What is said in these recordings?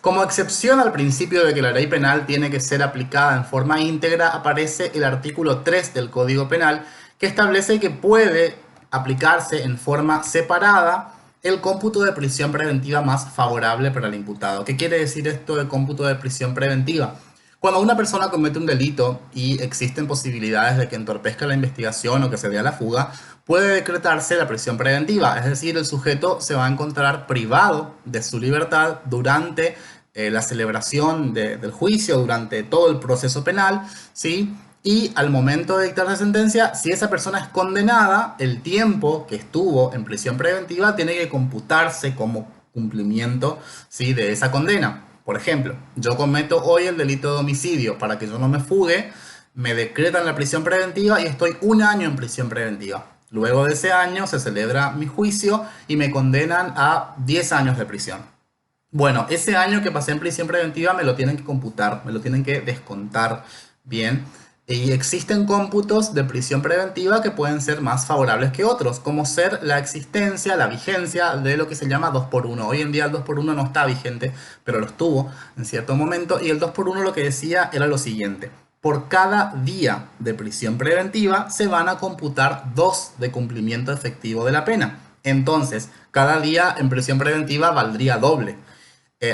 Como excepción al principio de que la ley penal tiene que ser aplicada en forma íntegra, aparece el artículo 3 del Código Penal, que establece que puede aplicarse en forma separada el cómputo de prisión preventiva más favorable para el imputado. ¿Qué quiere decir esto de cómputo de prisión preventiva? Cuando una persona comete un delito y existen posibilidades de que entorpezca la investigación o que se dé a la fuga, puede decretarse la prisión preventiva, es decir, el sujeto se va a encontrar privado de su libertad durante la celebración del juicio, durante todo el proceso penal, ¿sí? Y al momento de dictar la sentencia, si esa persona es condenada, el tiempo que estuvo en prisión preventiva tiene que computarse como cumplimiento, ¿sí?, de esa condena. Por ejemplo, yo cometo hoy el delito de homicidio. Para que yo no me fugue, me decretan la prisión preventiva y estoy un año en prisión preventiva. Luego de ese año se celebra mi juicio y me condenan a 10 años de prisión. Bueno, ese año que pasé en prisión preventiva me lo tienen que computar, me lo tienen que descontar bien. Y existen cómputos de prisión preventiva que pueden ser más favorables que otros, como ser la existencia, la vigencia de lo que se llama 2 por uno. Hoy en día el 2 por uno no está vigente, pero lo estuvo en cierto momento. Y el 2 por uno lo que decía era lo siguiente: por cada día de prisión preventiva se van a computar 2 de cumplimiento efectivo de la pena. Entonces, cada día en prisión preventiva valdría doble.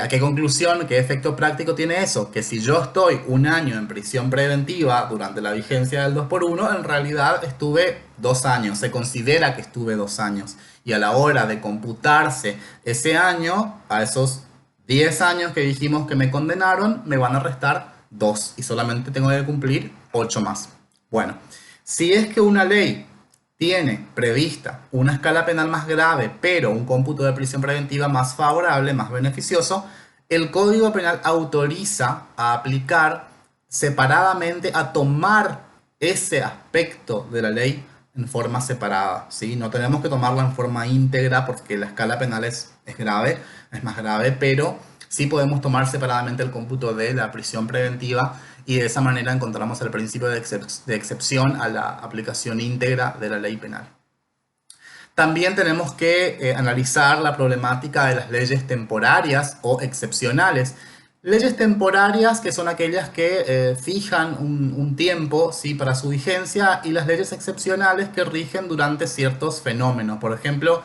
¿A qué conclusión, qué efecto práctico tiene eso? Que si yo estoy un año en prisión preventiva durante la vigencia del 2 por uno, en realidad estuve 2 años, se considera que estuve 2 años. Y a la hora de computarse ese año, a esos 10 años que dijimos que me condenaron, me van a restar 2 y solamente tengo que cumplir 8 más. Bueno, si es que una ley tiene prevista una escala penal más grave, pero un cómputo de prisión preventiva más favorable, más beneficioso, el Código Penal autoriza a aplicar separadamente, a tomar ese aspecto de la ley en forma separada, ¿sí? No tenemos que tomarla en forma íntegra porque la escala penal es grave, es más grave, pero sí podemos tomar separadamente el cómputo de la prisión preventiva y de esa manera encontramos el principio de excepción a la aplicación íntegra de la ley penal. También tenemos que analizar la problemática de las leyes temporarias o excepcionales. Leyes temporarias, que son aquellas que fijan un tiempo, ¿sí?, para su vigencia, y las leyes excepcionales que rigen durante ciertos fenómenos. Por ejemplo,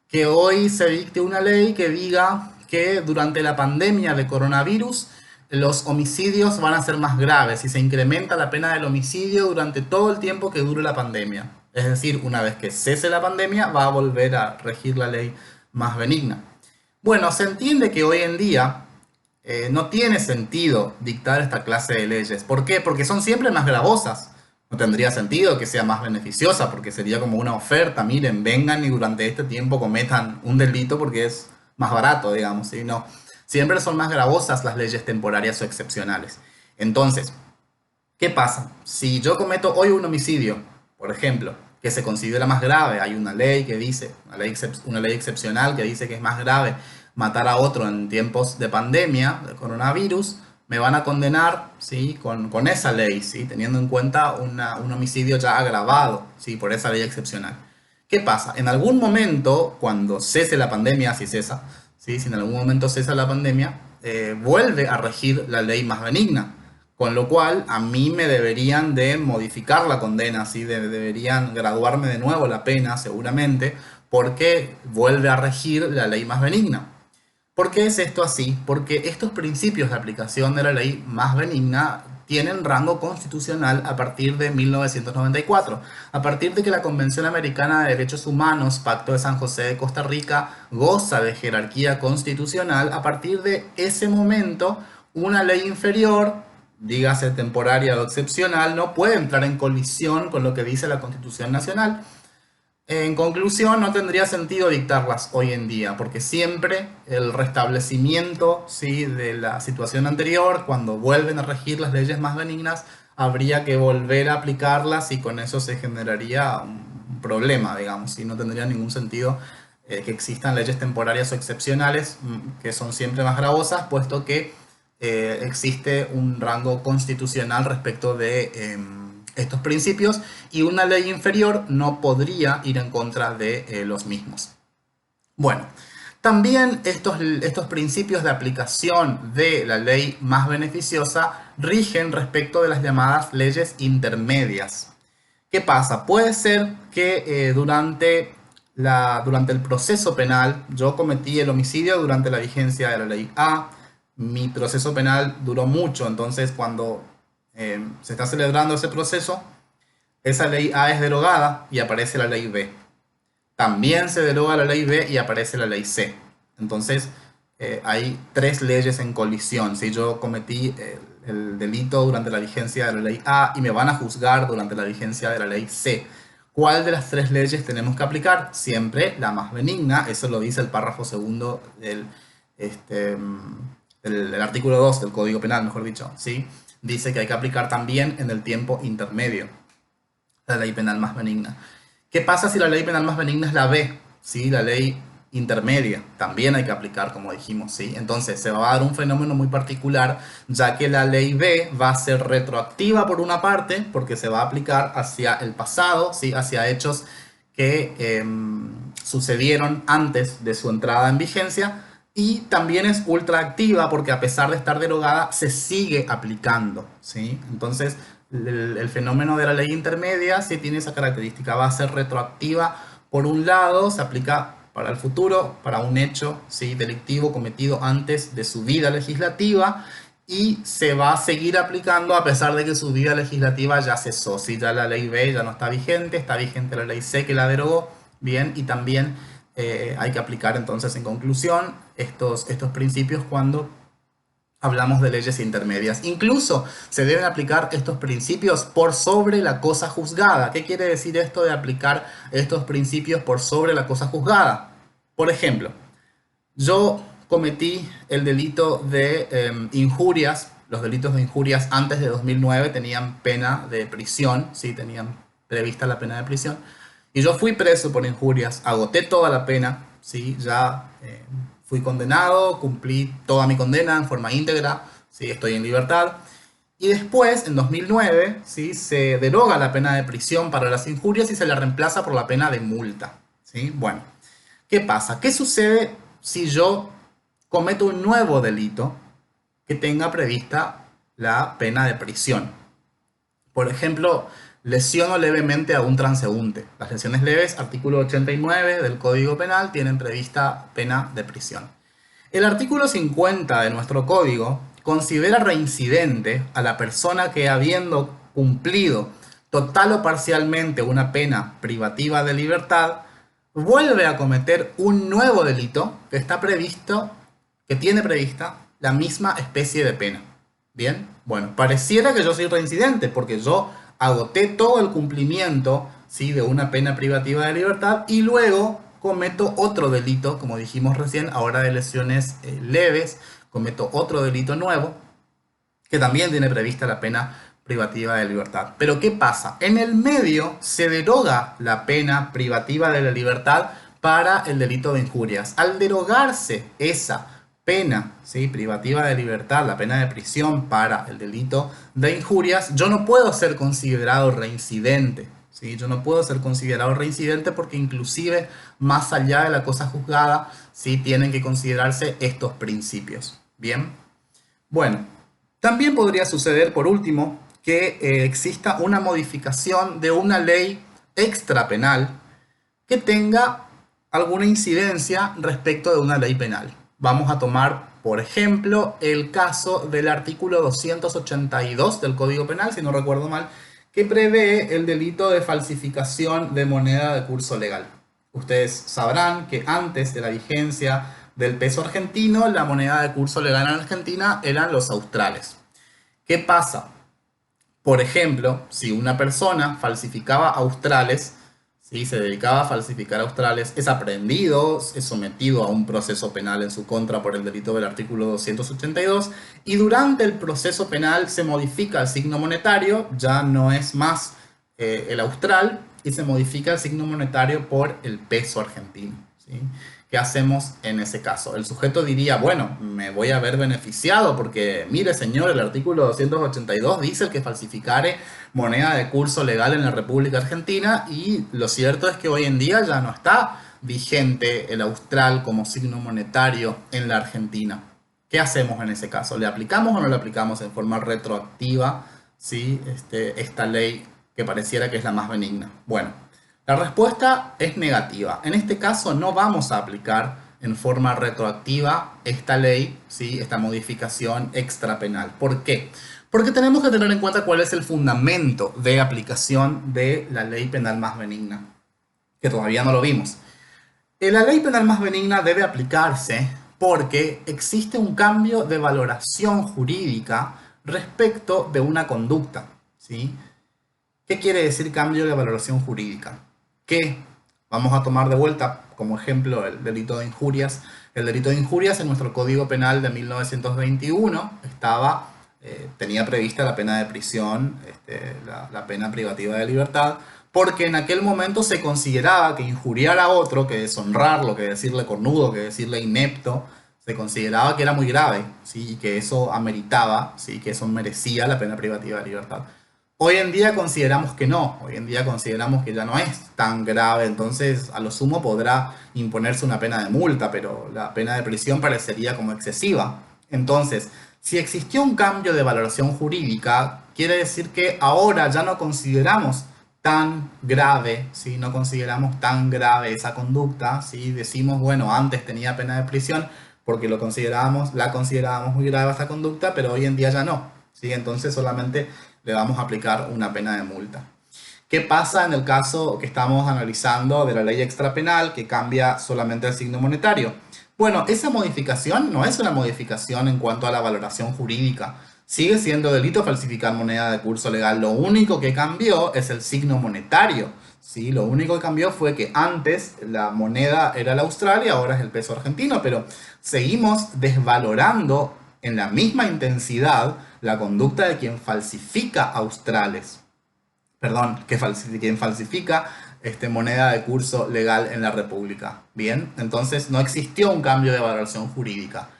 que hoy se dicte una ley que diga que durante la pandemia de coronavirus los homicidios van a ser más graves y se incrementa la pena del homicidio durante todo el tiempo que dure la pandemia. Es decir, una vez que cese la pandemia va a volver a regir la ley más benigna. Bueno, se entiende que hoy en día no tiene sentido dictar esta clase de leyes. ¿Por qué? Porque son siempre más gravosas. No tendría sentido que sea más beneficiosa porque sería como una oferta: miren, vengan y durante este tiempo cometan un delito porque es más barato, digamos, ¿sí? No, siempre son más gravosas las leyes temporarias o excepcionales. Entonces, ¿qué pasa? Si yo cometo hoy un homicidio, por ejemplo, que se considera más grave, hay una ley que dice, una ley excepcional que dice que es más grave matar a otro en tiempos de pandemia, de coronavirus, me van a condenar, ¿sí?, con esa ley, ¿sí?, teniendo en cuenta un homicidio ya agravado, ¿sí?, por esa ley excepcional. ¿Qué pasa? En algún momento, cuando cese la pandemia, si cesa, ¿sí?, si en algún momento cesa la pandemia, vuelve a regir la ley más benigna. Con lo cual, a mí me deberían de modificar la condena, ¿sí? Deberían graduarme de nuevo la pena, seguramente, porque vuelve a regir la ley más benigna. ¿Por qué es esto así? Porque estos principios de aplicación de la ley más benigna tienen rango constitucional a partir de 1994, a partir de que la Convención Americana de Derechos Humanos, Pacto de San José de Costa Rica, goza de jerarquía constitucional. A partir de ese momento, una ley inferior, dígase temporaria o excepcional, no puede entrar en colisión con lo que dice la Constitución Nacional. En conclusión, no tendría sentido dictarlas hoy en día, porque siempre el restablecimiento, ¿sí?, de la situación anterior, cuando vuelven a regir las leyes más benignas, habría que volver a aplicarlas y con eso se generaría un problema, digamos, y no tendría ningún sentido que existan leyes temporarias o excepcionales, que son siempre más gravosas, puesto que existe un rango constitucional respecto de estos principios y una ley inferior no podría ir en contra de los mismos. Bueno, También estos principios de aplicación de la ley más beneficiosa rigen respecto de las llamadas leyes intermedias. ¿Qué pasa? Puede ser que durante el proceso penal yo cometí el homicidio durante la vigencia de la ley A. Mi proceso penal duró mucho, entonces cuando se está celebrando ese proceso, esa ley A es derogada y aparece la ley B. También se deroga la ley B y aparece la ley C. Entonces hay tres leyes en colisión. Si yo cometí el delito durante la vigencia de la ley A y me van a juzgar durante la vigencia de la ley C, ¿cuál de las tres leyes tenemos que aplicar? Siempre la más benigna. Eso lo dice el párrafo segundo del artículo 2 del Código Penal, mejor dicho, ¿sí? Dice que hay que aplicar también en el tiempo intermedio la ley penal más benigna. ¿Qué pasa si la ley penal más benigna es la B? ¿Sí? La ley intermedia también hay que aplicar, como dijimos, ¿sí? Entonces se va a dar un fenómeno muy particular, ya que la ley B va a ser retroactiva por una parte, porque se va a aplicar hacia el pasado, ¿sí? Hacia hechos que sucedieron antes de su entrada en vigencia, y también es ultraactiva porque a pesar de estar derogada se sigue aplicando, ¿sí? Entonces el fenómeno de la ley intermedia sí tiene esa característica, va a ser retroactiva. Por un lado, se aplica para el futuro, para un hecho, ¿sí?, delictivo cometido antes de su vida legislativa, y se va a seguir aplicando a pesar de que su vida legislativa ya cesó. ¿Sí? Ya la ley B ya no está vigente la ley C que la derogó, bien, y también hay que aplicar entonces en conclusión estos principios cuando hablamos de leyes intermedias. Incluso se deben aplicar estos principios por sobre la cosa juzgada. ¿Qué quiere decir esto de aplicar estos principios por sobre la cosa juzgada? Por ejemplo, yo cometí el delito de injurias. Los delitos de injurias antes de 2009 tenían pena de prisión, ¿sí? Tenían prevista la pena de prisión. Y yo fui preso por injurias, agoté toda la pena, ¿sí? Ya fui condenado, cumplí toda mi condena en forma íntegra, ¿sí? Estoy en libertad. Y después, en 2009, ¿sí?, se deroga la pena de prisión para las injurias y se la reemplaza por la pena de multa, ¿sí? Bueno, ¿qué pasa? ¿Qué sucede si yo cometo un nuevo delito que tenga prevista la pena de prisión? Por ejemplo, lesiono levemente a un transeúnte. Las lesiones leves, artículo 89 del Código Penal, tienen prevista pena de prisión. El artículo 50 de nuestro código considera reincidente a la persona que, habiendo cumplido total o parcialmente una pena privativa de libertad, vuelve a cometer un nuevo delito que está previsto, que tiene prevista la misma especie de pena. Bien, bueno, pareciera que yo soy reincidente porque yo agoté todo el cumplimiento, ¿sí?, de una pena privativa de libertad y luego cometo otro delito, como dijimos recién, ahora de lesiones leves, cometo otro delito nuevo que también tiene prevista la pena privativa de libertad. Pero ¿qué pasa? En el medio se deroga la pena privativa de la libertad para el delito de injurias. Al derogarse esa pena, ¿sí?, privativa de libertad, la pena de prisión para el delito de injurias, yo no puedo ser considerado reincidente, ¿sí? Yo no puedo ser considerado reincidente porque inclusive más allá de la cosa juzgada, ¿sí?, tienen que considerarse estos principios. Bien, bueno, también podría suceder, por último, que exista una modificación de una ley extrapenal que tenga alguna incidencia respecto de una ley penal. Vamos a tomar, por ejemplo, el caso del artículo 282 del Código Penal, si no recuerdo mal, que prevé el delito de falsificación de moneda de curso legal. Ustedes sabrán que antes de la vigencia del peso argentino, la moneda de curso legal en Argentina eran los australes. ¿Qué pasa? Por ejemplo, si una persona falsificaba australes, ¿sí?, se dedicaba a falsificar australes, es aprehendido, es sometido a un proceso penal en su contra por el delito del artículo 282, y durante el proceso penal se modifica el signo monetario, ya no es más el austral, y se modifica el signo monetario por el peso argentino, ¿sí? ¿Qué hacemos en ese caso? El sujeto diría, bueno, me voy a ver beneficiado porque, mire señor, el artículo 282 dice que falsificare moneda de curso legal en la República Argentina, y lo cierto es que hoy en día ya no está vigente el austral como signo monetario en la Argentina. ¿Qué hacemos en ese caso? ¿Le aplicamos o no le aplicamos en forma retroactiva, ¿sí? Esta ley que pareciera que es la más benigna? Bueno, la respuesta es negativa. En este caso no vamos a aplicar en forma retroactiva esta ley, ¿sí? Esta modificación extrapenal. ¿Por qué? Porque tenemos que tener en cuenta cuál es el fundamento de aplicación de la ley penal más benigna, que todavía no lo vimos. La ley penal más benigna debe aplicarse porque existe un cambio de valoración jurídica respecto de una conducta, ¿sí? ¿Qué quiere decir cambio de valoración jurídica? Que vamos a tomar de vuelta como ejemplo el delito de injurias. El delito de injurias en nuestro Código Penal de 1921 tenía prevista la pena de prisión, la pena privativa de libertad, porque en aquel momento se consideraba que injuriar a otro, que deshonrarlo, que decirle cornudo, que decirle inepto, se consideraba que era muy grave, ¿sí? Y que eso ameritaba, ¿sí? Que eso merecía la pena privativa de libertad. Hoy en día consideramos que no, hoy en día consideramos que ya no es tan grave, entonces a lo sumo podrá imponerse una pena de multa, pero la pena de prisión parecería como excesiva. Entonces, si existió un cambio de valoración jurídica, quiere decir que ahora ya no consideramos tan grave, ¿sí? No consideramos tan grave esa conducta, ¿sí? Decimos, bueno, antes tenía pena de prisión porque la considerábamos muy grave esa conducta, pero hoy en día ya no, ¿sí? Entonces solamente le vamos a aplicar una pena de multa. ¿Qué pasa en el caso que estamos analizando de la ley extrapenal que cambia solamente el signo monetario? Bueno, esa modificación no es una modificación en cuanto a la valoración jurídica. Sigue siendo delito falsificar moneda de curso legal. Lo único que cambió es el signo monetario, ¿sí? Lo único que cambió fue que antes la moneda era el austral y ahora es el peso argentino, pero seguimos desvalorando en la misma intensidad la conducta de quien falsifica australes. Perdón, quien falsifica moneda de curso legal en la República. Bien, entonces no existió un cambio de valoración jurídica.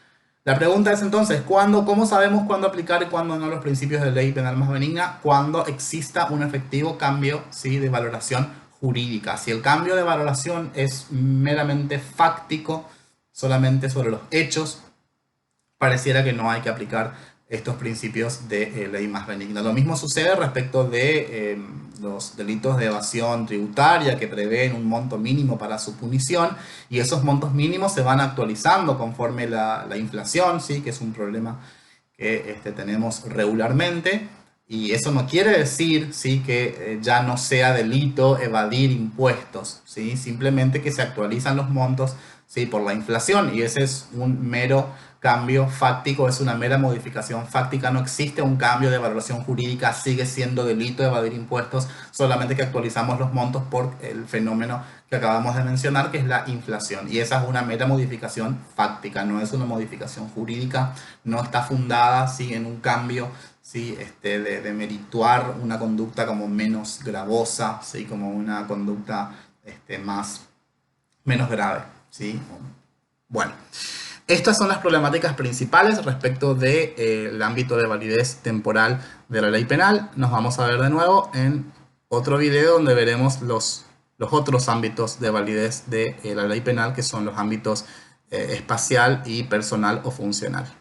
La pregunta es entonces, ¿cómo sabemos cuándo aplicar y cuándo no los principios de ley penal más benigna? Cuando exista un efectivo cambio, ¿sí? De valoración jurídica. Si el cambio de valoración es meramente fáctico, solamente sobre los hechos, pareciera que no hay que aplicar estos principios de ley más benigna. Lo mismo sucede respecto de los delitos de evasión tributaria que prevén un monto mínimo para su punición y esos montos mínimos se van actualizando conforme la inflación, ¿sí? Que es un problema que tenemos regularmente. Y eso no quiere decir, ¿sí? Que ya no sea delito evadir impuestos, ¿sí? Simplemente que se actualizan los montos, ¿sí? Por la inflación y ese es un mero cambio fáctico, es una mera modificación fáctica, no existe un cambio de valoración jurídica, sigue siendo delito evadir impuestos, solamente que actualizamos los montos por el fenómeno que acabamos de mencionar, que es la inflación. Y esa es una mera modificación fáctica, no es una modificación jurídica, no está fundada, ¿sí? En un cambio, ¿sí? De merituar una conducta como menos gravosa, ¿sí? Como una conducta menos grave, ¿sí? Bueno. Estas son las problemáticas principales respecto del ámbito de validez temporal de la ley penal. Nos vamos a ver de nuevo en otro video donde veremos los otros ámbitos de validez de la ley penal, que son los ámbitos espacial y personal o funcional.